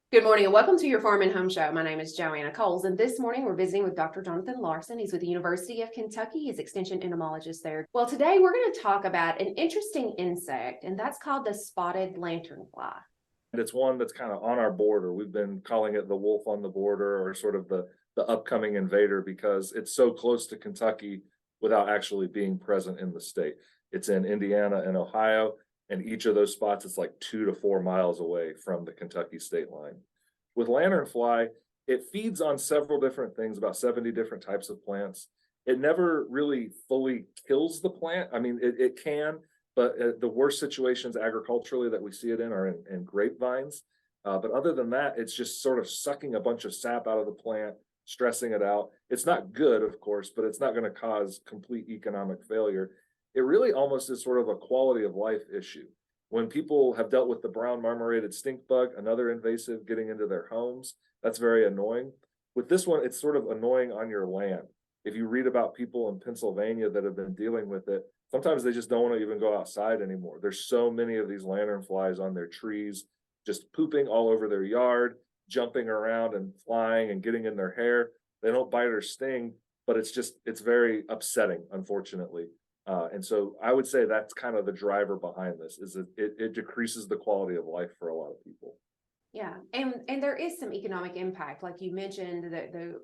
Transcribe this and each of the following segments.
Good morning and welcome to your Farm and Home Show. My name is Joanna Coles, and this morning we're visiting with Dr. Jonathan Larson. He's with the University of Kentucky. He's extension entomologist there. Well, today we're going to talk about an interesting insect, and that's called the spotted lanternfly. And it's one that's kind of on our border. We've been calling it the wolf on the border, or sort of the upcoming invader, because it's so close to Kentucky without actually being present in the state. It's in Indiana and Ohio, and each of those spots is like 2 to 4 miles away from the Kentucky state line. With lanternfly, it feeds on several different things, about 70 different types of plants. It never really fully kills the plant. I mean, it can, but the worst situations agriculturally that we see it in are in grapevines. But other than that, it's just sort of sucking a bunch of sap out of the plant, stressing it out. It's not good, of course, but it's not going to cause complete economic failure. It really almost is sort of a quality of life issue. When people have dealt with the brown marmorated stink bug, another invasive, getting into their homes, that's very annoying. With this one, it's sort of annoying on your land. If you read about people in Pennsylvania that have been dealing with it, sometimes they just don't want to even go outside anymore. There's so many of these lanternflies on their trees, just pooping all over their yard, jumping around and flying and getting in their hair. They don't bite or sting, but it's very upsetting, unfortunately. And so I would say that's kind of the driver behind this, is it decreases the quality of life for a lot of people. Yeah, and there is some economic impact, like you mentioned, the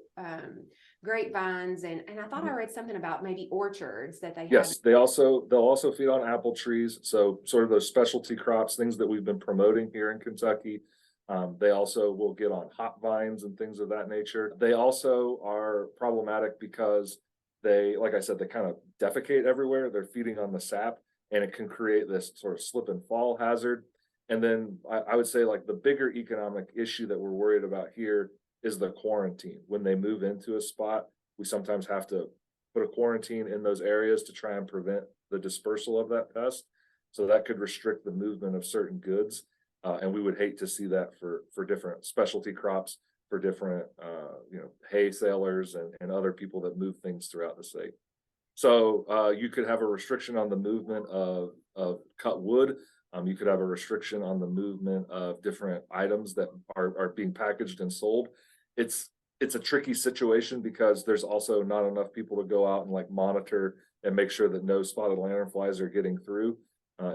grapevines, and I thought I read something about maybe orchards that they have. Yes, they'll also feed on apple trees, so sort of those specialty crops, things that we've been promoting here in Kentucky. They also will get on hop vines and things of that nature. They also are problematic because they, like I said, they kind of defecate everywhere. They're feeding on the sap, and it can create this sort of slip and fall hazard. And then I would say, like, the bigger economic issue that we're worried about here is the quarantine. When they move into a spot, we sometimes have to put a quarantine in those areas to try and prevent the dispersal of that pest. So that could restrict the movement of certain goods. And we would hate to see that for different specialty crops, for different hay sailors and other people that move things throughout the state. So you could have a restriction on the movement of cut wood. You could have a restriction on the movement of different items that are being packaged and sold. It's a tricky situation because there's also not enough people to go out and like monitor and make sure that no spotted lanternflies are getting through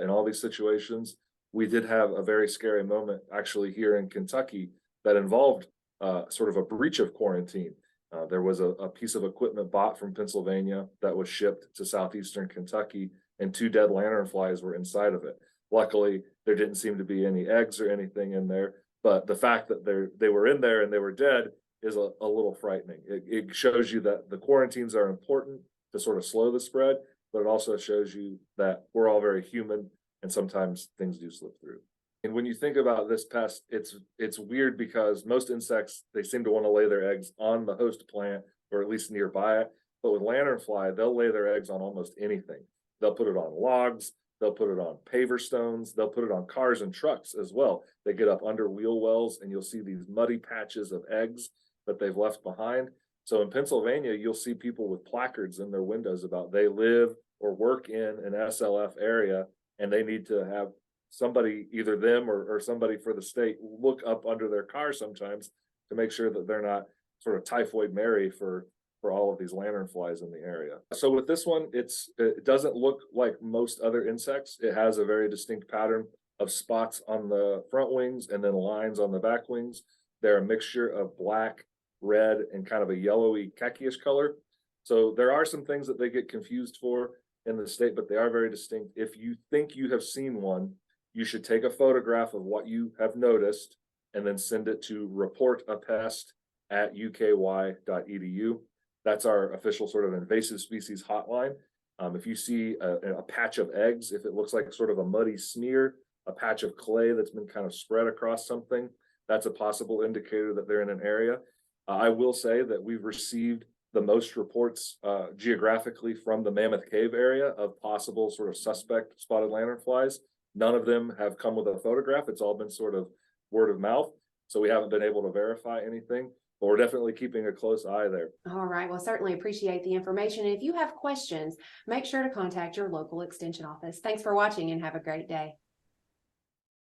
in all these situations. We did have a very scary moment actually here in Kentucky that involved sort of a breach of quarantine. There was a piece of equipment bought from Pennsylvania that was shipped to southeastern Kentucky, and 2 dead lanternflies were inside of it. Luckily, there didn't seem to be any eggs or anything in there, but the fact that they were in there and they were dead is a little frightening. It shows you that the quarantines are important to sort of slow the spread, but it also shows you that we're all very human and sometimes things do slip through. And when you think about this pest, it's weird because most insects, they seem to want to lay their eggs on the host plant or at least nearby it. But with lanternfly, they'll lay their eggs on almost anything. They'll put it on logs, they'll put it on paver stones, they'll put it on cars and trucks as well. They get up under wheel wells and you'll see these muddy patches of eggs that they've left behind. So in Pennsylvania, you'll see people with placards in their windows about they live or work in an SLF area, and they need to have somebody, either them or somebody for the state, look up under their car sometimes to make sure that they're not sort of typhoid Mary for all of these lanternflies in the area. So with this one, it doesn't look like most other insects. It has a very distinct pattern of spots on the front wings and then lines on the back wings. They're a mixture of black, red, and kind of a yellowy khaki-ish color. So there are some things that they get confused for in the state, but they are very distinct. If you think you have seen one, you should take a photograph of what you have noticed and then send it to reportapest@uky.edu. That's our official sort of invasive species hotline. If you see a patch of eggs, if it looks like sort of a muddy smear, a patch of clay that's been kind of spread across something, that's a possible indicator that they're in an area. I will say that we've received the most reports geographically from the Mammoth Cave area of possible sort of suspect spotted lanternflies. None of them have come with a photograph. It's all been sort of word of mouth. So we haven't been able to verify anything, but we're definitely keeping a close eye there. All right. Well, certainly appreciate the information. And if you have questions, make sure to contact your local extension office. Thanks for watching and have a great day.